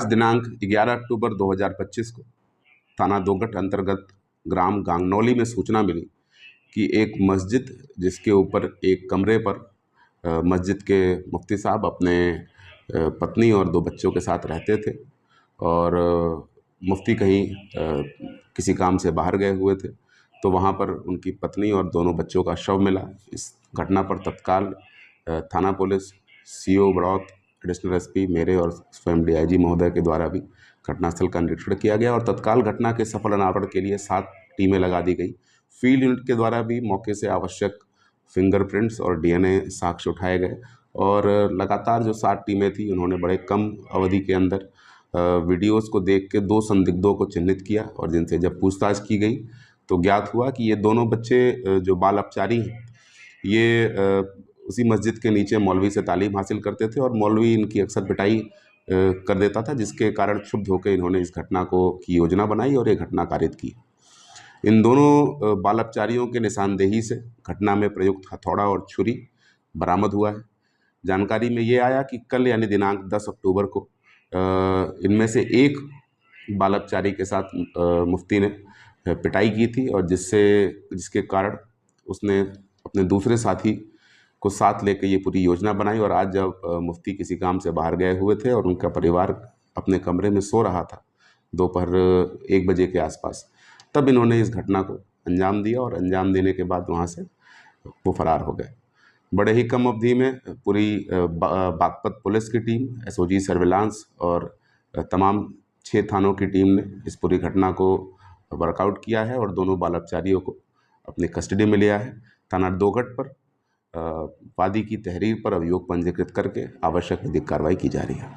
दिनांक 11 अक्टूबर 2025 को थाना दोगट अंतर्गत ग्राम गांगनौली में सूचना मिली कि एक मस्जिद जिसके ऊपर एक कमरे पर मस्जिद के मुफ्ती साहब अपने पत्नी और 2 बच्चों के साथ रहते थे और मुफ्ती कहीं किसी काम से बाहर गए हुए थे, तो वहाँ पर उनकी पत्नी और दोनों बच्चों का शव मिला। इस घटना पर तत्काल थाना police, CO Baraut, additional SP मेरे और स्वयं डीआईजी महोदय के द्वारा भी घटनास्थल का निरीक्षण किया गया और तत्काल घटना के सफल अनावरण के लिए 7 टीमें लगा दी गई। फील्ड यूनिट के द्वारा भी मौके से आवश्यक फिंगरप्रिंट्स और डीएनए साक्ष्य उठाए गए और लगातार जो 7 टीमें थी उन्होंने बड़े कम अवधि के अंदर वीडियोज़ को देख के 2 संदिग्धों को चिन्हित किया और जिनसे जब पूछताछ की गई तो ज्ञात हुआ कि ये दोनों बच्चे जो बाल अपचारी हैं, ये उसी मस्जिद के नीचे मौलवी से तालीम हासिल करते थे और मौलवी इनकी अक्सर पिटाई कर देता था, जिसके कारण क्षुब्ध होकर इन्होंने इस घटना की योजना बनाई और ये घटना कारित की। इन दोनों बाल अपचारियों के निशानदेही से घटना में प्रयुक्त हथौड़ा और छुरी बरामद हुआ है। जानकारी में ये आया कि कल यानी दिनांक 10 अक्टूबर को इनमें से एक बाल अपचारी के साथ मुफ्ती ने पिटाई की थी और जिसके कारण उसने अपने दूसरे साथी को साथ लेकर ये पूरी योजना बनाई और आज जब मुफ्ती किसी काम से बाहर गए हुए थे और उनका परिवार अपने कमरे में सो रहा था दोपहर 1 बजे के आसपास, तब इन्होंने इस घटना को अंजाम दिया और अंजाम देने के बाद वहाँ से वो फरार हो गए। बड़े ही कम अवधि में पूरी बागपत पुलिस की टीम, एसओजी सर्विलांस और तमाम 6 थानों की टीम ने इस पूरी घटना को वर्कआउट किया है और दोनों बाल अपचारियों को अपनी कस्टडी में लिया है। थाना दोगट पर वादी की तहरीर पर अभियोग पंजीकृत करके आवश्यक विधिक कार्रवाई की जा रही है।